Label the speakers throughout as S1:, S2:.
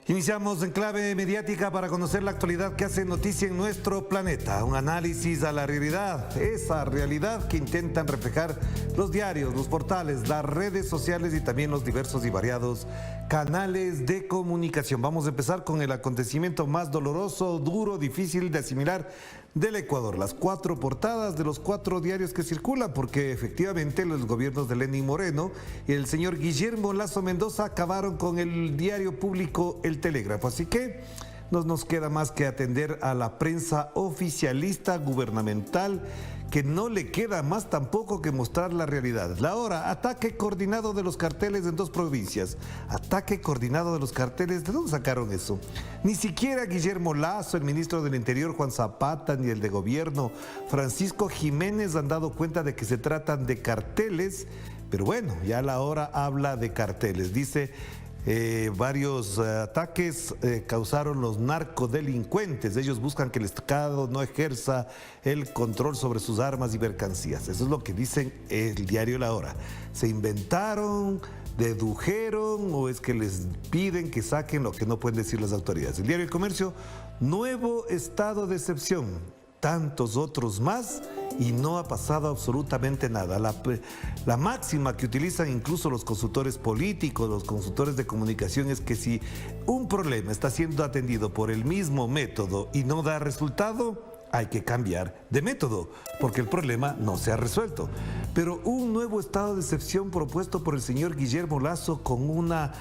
S1: Iniciamos en clave mediática para conocer la actualidad que hace noticia en nuestro planeta. Un análisis a la realidad, esa realidad que intentan reflejar los diarios, los portales, las redes sociales y también los diversos y variados canales de comunicación. Vamos a empezar con el acontecimiento más doloroso, duro, difícil de asimilar del Ecuador. Las 4 portadas de los 4 diarios que circulan, porque efectivamente los gobiernos de Lenín Moreno y el señor Guillermo Lasso Mendoza acabaron con el diario público El Telégrafo. Así que no nos queda más que atender a la prensa oficialista gubernamental, que no le queda más tampoco que mostrar la realidad. La hora, ataque coordinado de los carteles en 2 provincias. Ataque coordinado de los carteles, ¿de dónde sacaron eso? Ni siquiera Guillermo Lasso, el ministro del Interior Juan Zapata, ni el de Gobierno Francisco Jiménez han dado cuenta de que se tratan de carteles, pero bueno, ya la hora habla de carteles. Dice... varios ataques causaron los narcodelincuentes. Ellos buscan que el Estado no ejerza el control sobre sus armas y mercancías. Eso es lo que dicen el diario La Hora. ¿Se inventaron, dedujeron o es que les piden que saquen lo que no pueden decir las autoridades? El diario El Comercio, nuevo estado de excepción. Tantos otros más y no ha pasado absolutamente nada. La máxima que utilizan incluso los consultores políticos, los consultores de comunicación, es que si un problema está siendo atendido por el mismo método y no da resultado, hay que cambiar de método, porque el problema no se ha resuelto. Pero un nuevo estado de excepción propuesto por el señor Guillermo Lasso con una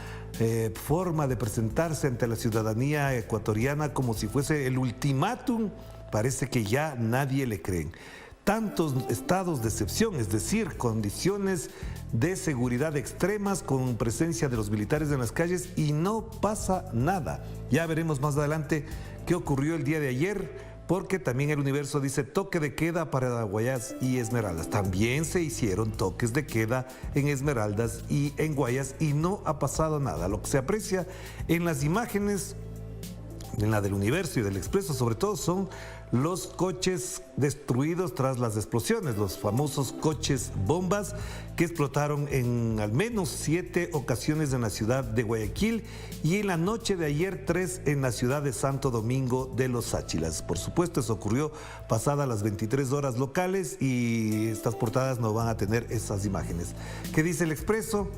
S1: forma de presentarse ante la ciudadanía ecuatoriana como si fuese el ultimátum, parece que ya nadie le creen. Tantos estados de excepción, es decir, condiciones de seguridad extremas con presencia de los militares en las calles y no pasa nada. Ya veremos más adelante qué ocurrió el día de ayer, porque también el Universo dice toque de queda para Guayas y Esmeraldas. También se hicieron toques de queda en Esmeraldas y en Guayas y no ha pasado nada. Lo que se aprecia en las imágenes, en la del Universo y del Expreso sobre todo, son los coches destruidos tras las explosiones, los famosos coches bombas que explotaron en al menos 7 ocasiones en la ciudad de Guayaquil y en la noche de ayer 3 en la ciudad de Santo Domingo de los Áchilas. Por supuesto, eso ocurrió pasadas las 23 horas locales y estas portadas no van a tener esas imágenes. ¿Qué dice el Expreso?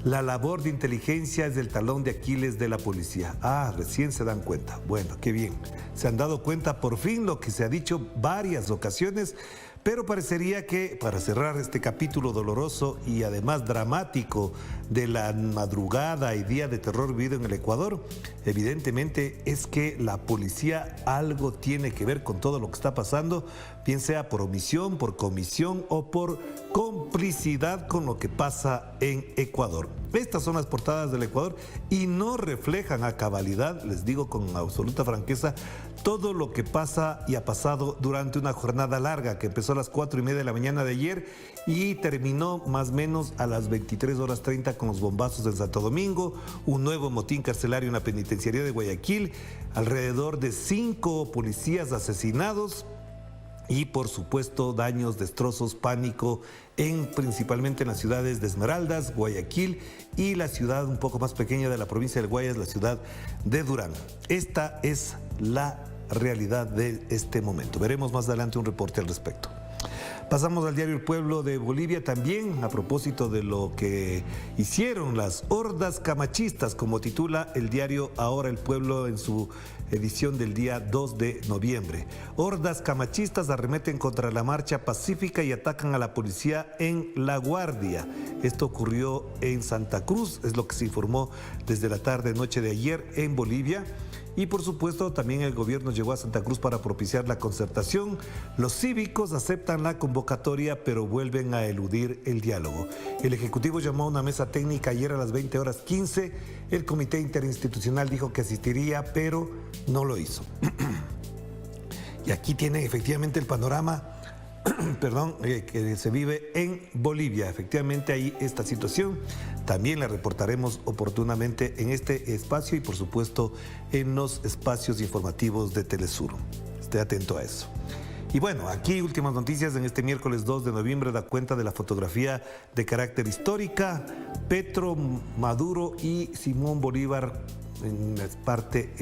S1: La labor de inteligencia es el talón de Aquiles de la policía. Ah, recién se dan cuenta. Bueno, qué bien. Se han dado cuenta por fin lo que se ha dicho varias ocasiones, pero parecería que para cerrar este capítulo doloroso y además dramático de la madrugada y día de terror vivido en el Ecuador, evidentemente es que la policía algo tiene que ver con todo lo que está pasando, bien sea por omisión, por comisión o por complicidad con lo que pasa en Ecuador. Estas son las portadas del Ecuador y no reflejan a cabalidad, les digo con absoluta franqueza, todo lo que pasa y ha pasado durante una jornada larga que empezó a las 4:30 de la mañana de ayer y terminó más o menos a las 23:30 con los bombazos en Santo Domingo, un nuevo motín carcelario en la penitenciaría de Guayaquil, alrededor de 5 policías asesinados y por supuesto daños, destrozos, pánico principalmente en las ciudades de Esmeraldas, Guayaquil y la ciudad un poco más pequeña de la provincia del Guayas, la ciudad de Durán. Esta es la realidad de este momento. Veremos más adelante un reporte al respecto. Pasamos al diario El Pueblo de Bolivia también, a propósito de lo que hicieron las hordas camachistas, como titula el diario ahora El Pueblo en su edición del día 2 de noviembre. Hordas camachistas arremeten contra la marcha pacífica y atacan a la policía en La Guardia. Esto ocurrió en Santa Cruz, es lo que se informó desde la tarde-noche de ayer en Bolivia. Y por supuesto también el gobierno llegó a Santa Cruz para propiciar la concertación. Los cívicos aceptan la convocatoria pero vuelven a eludir el diálogo. El Ejecutivo llamó a una mesa técnica ayer a las 20:15. El Comité Interinstitucional dijo que asistiría pero no lo hizo. Y aquí tiene efectivamente el panorama que se vive en Bolivia. Efectivamente hay esta situación, también la reportaremos oportunamente en este espacio y por supuesto en los espacios informativos de Telesur. Esté atento a eso. Y bueno, aquí últimas noticias en este miércoles 2 de noviembre da cuenta de la fotografía de carácter histórica. Petro, Maduro y Simón Bolívar en la parte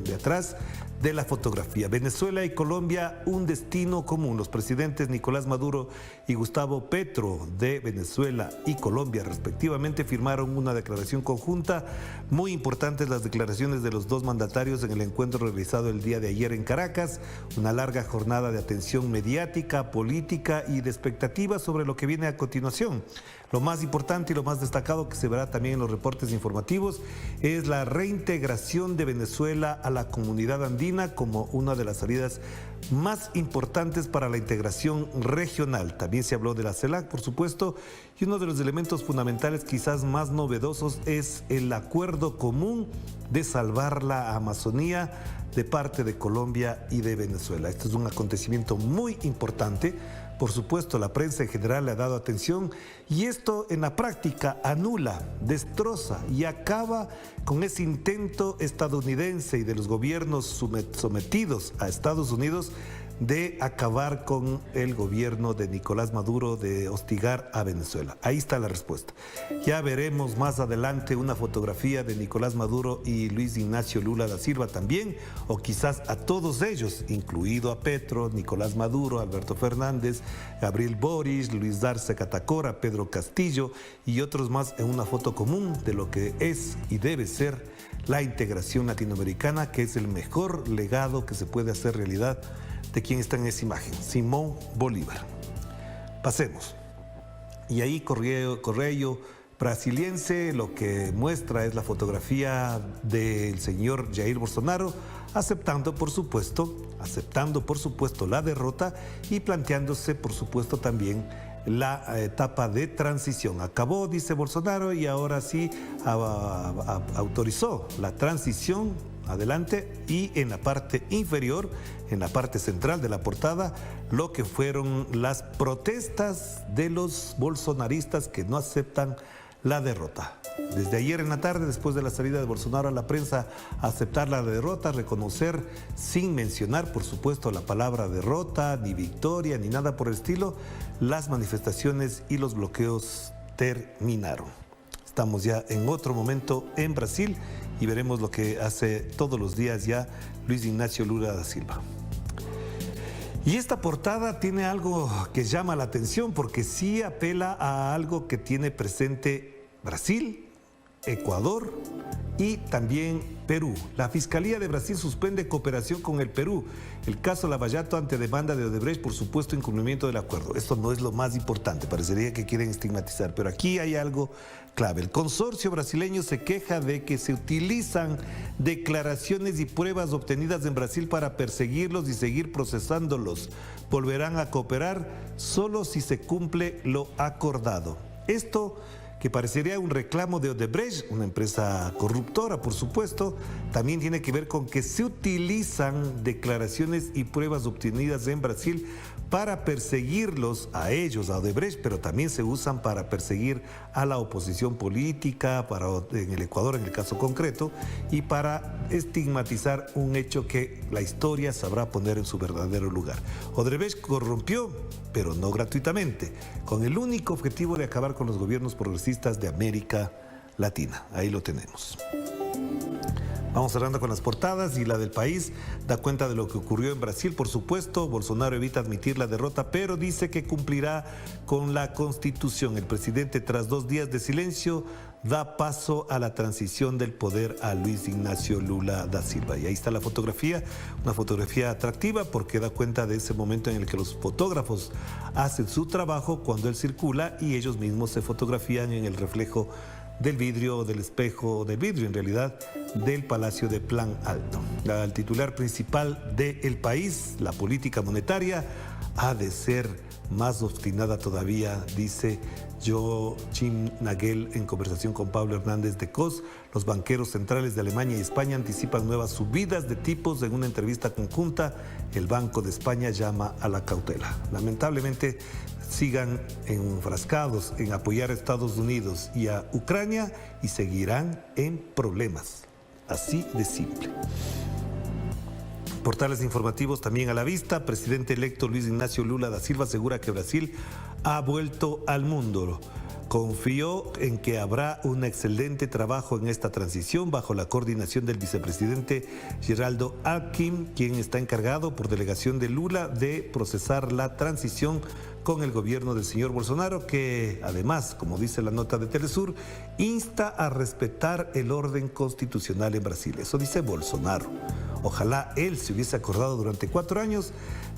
S1: de atrás de la fotografía. Venezuela y Colombia, un destino común. Los presidentes Nicolás Maduro y Gustavo Petro de Venezuela y Colombia respectivamente firmaron una declaración conjunta. Muy importantes las declaraciones de los dos mandatarios en el encuentro realizado el día de ayer en Caracas. Una larga jornada de atención mediática, política y de expectativas sobre lo que viene a continuación. Lo más importante y lo más destacado, que se verá también en los reportes informativos, es la reintegración de Venezuela a la comunidad andina como una de las salidas más importantes para la integración regional. También se habló de la CELAC, por supuesto, y uno de los elementos fundamentales quizás más novedosos es el acuerdo común de salvar la Amazonía de parte de Colombia y de Venezuela. Este es un acontecimiento muy importante. Por supuesto, la prensa en general le ha dado atención y esto en la práctica anula, destroza y acaba con ese intento estadounidense y de los gobiernos sometidos a Estados Unidos de acabar con el gobierno de Nicolás Maduro, de hostigar a Venezuela. Ahí está la respuesta. Ya veremos más adelante una fotografía de Nicolás Maduro y Luis Ignacio Lula da Silva también, o quizás a todos ellos, incluido a Petro, Nicolás Maduro, Alberto Fernández, Gabriel Boric, Luis Arce Catacora, Pedro Castillo y otros más en una foto común de lo que es y debe ser la integración latinoamericana, que es el mejor legado que se puede hacer realidad de quien está en esa imagen, Simón Bolívar. Pasemos. Y ahí Correio Brasiliense lo que muestra es la fotografía del señor Jair Bolsonaro aceptando por supuesto la derrota y planteándose por supuesto también la etapa de transición. Acabó, dice Bolsonaro, y ahora sí autorizó la transición adelante, y en la parte inferior, en la parte central de la portada, lo que fueron las protestas de los bolsonaristas que no aceptan la derrota. Desde ayer en la tarde, después de la salida de Bolsonaro a la prensa a aceptar la derrota, reconocer sin mencionar, por supuesto, la palabra derrota, ni victoria, ni nada por el estilo, las manifestaciones y los bloqueos terminaron. Estamos ya en otro momento en Brasil y veremos lo que hace todos los días ya Luis Ignacio Lula da Silva. Y esta portada tiene algo que llama la atención porque sí apela a algo que tiene presente Brasil, Ecuador y también Perú. La Fiscalía de Brasil suspende cooperación con el Perú. El caso Lavallato ante demanda de Odebrecht por supuesto incumplimiento del acuerdo. Esto no es lo más importante, parecería que quieren estigmatizar, pero aquí hay algo clave. El consorcio brasileño se queja de que se utilizan declaraciones y pruebas obtenidas en Brasil para perseguirlos y seguir procesándolos. Volverán a cooperar solo si se cumple lo acordado. Esto que parecería un reclamo de Odebrecht, una empresa corruptora, por supuesto, también tiene que ver con que se utilizan declaraciones y pruebas obtenidas en Brasil para perseguirlos a ellos, a Odebrecht, pero también se usan para perseguir a la oposición política, en el Ecuador en el caso concreto, y para estigmatizar un hecho que la historia sabrá poner en su verdadero lugar. Odebrecht corrompió, pero no gratuitamente, con el único objetivo de acabar con los gobiernos progresistas de América Latina. Ahí lo tenemos. Vamos cerrando con las portadas, y la del País da cuenta de lo que ocurrió en Brasil. Por supuesto, Bolsonaro evita admitir la derrota, pero dice que cumplirá con la Constitución. El presidente, tras 2 días de silencio, da paso a la transición del poder a Luis Ignacio Lula da Silva. Y ahí está la fotografía, una fotografía atractiva porque da cuenta de ese momento en el que los fotógrafos hacen su trabajo cuando él circula y ellos mismos se fotografían en el reflejo del vidrio, del espejo, del vidrio en realidad, del Palacio de Plan Alto. El titular principal del País, la política monetaria, ha de ser más obstinada todavía, dice Joachim Nagel en conversación con Pablo Hernández de Cos. Los banqueros centrales de Alemania y España anticipan nuevas subidas de tipos. En una entrevista conjunta, el Banco de España llama a la cautela. Lamentablemente, sigan enfrascados en apoyar a Estados Unidos y a Ucrania y seguirán en problemas. Así de simple. Portales informativos también a la vista. Presidente electo Luis Ignacio Lula da Silva asegura que Brasil ha vuelto al mundo. confió en que habrá un excelente trabajo en esta transición bajo la coordinación del vicepresidente Geraldo Alckmin, quien está encargado por delegación de Lula de procesar la transición con el gobierno del señor Bolsonaro, que además, como dice la nota de Telesur, insta a respetar el orden constitucional en Brasil. Eso dice Bolsonaro. Ojalá él se hubiese acordado durante 4 años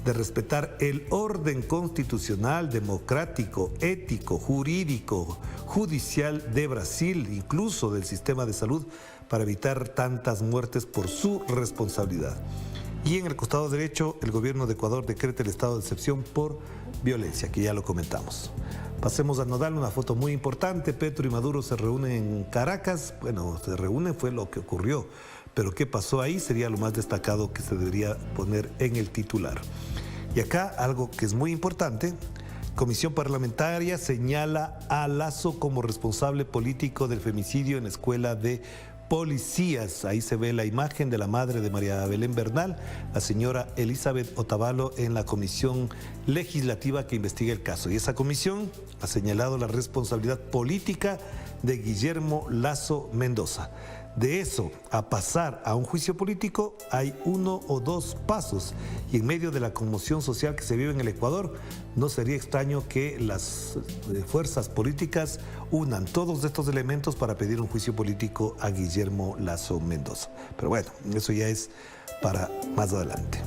S1: de respetar el orden constitucional, democrático, ético, jurídico, judicial de Brasil, incluso del sistema de salud, para evitar tantas muertes por su responsabilidad. Y en el costado derecho, el gobierno de Ecuador decreta el estado de excepción por violencia, que ya lo comentamos. Pasemos a Nodal, una foto muy importante. Petro y Maduro se reúnen en Caracas. Bueno, se reúnen, fue lo que ocurrió. Pero qué pasó ahí sería lo más destacado que se debería poner en el titular. Y acá algo que es muy importante. Comisión parlamentaria señala a Lasso como responsable político del femicidio en la escuela de policías. Ahí se ve la imagen de la madre de María Belén Bernal, la señora Elizabeth Otavalo, en la comisión legislativa que investiga el caso. Y esa comisión ha señalado la responsabilidad política de Guillermo Lasso Mendoza. De eso a pasar a un juicio político hay 1 o 2 pasos, y en medio de la conmoción social que se vive en el Ecuador, no sería extraño que las fuerzas políticas unan todos estos elementos para pedir un juicio político a Guillermo Lasso Mendoza. Pero bueno, eso ya es para más adelante.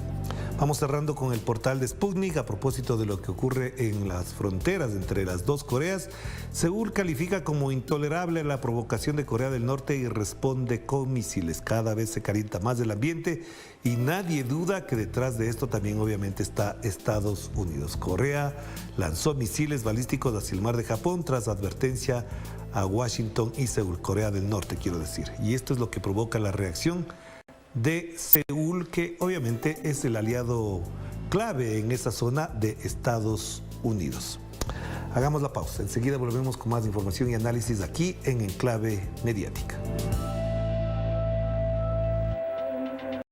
S1: Vamos cerrando con el portal de Sputnik a propósito de lo que ocurre en las fronteras entre las dos Coreas. Seúl califica como intolerable la provocación de Corea del Norte y responde con misiles. Cada vez se calienta más el ambiente y nadie duda que detrás de esto también obviamente está Estados Unidos. Corea lanzó misiles balísticos hacia el mar de Japón tras advertencia a Washington y Seúl, Corea del Norte quiero decir. Y esto es lo que provoca la reacción de Seúl, que obviamente es el aliado clave en esa zona de Estados Unidos. Hagamos la pausa, enseguida volvemos con más información y análisis aquí en Enclave Mediática.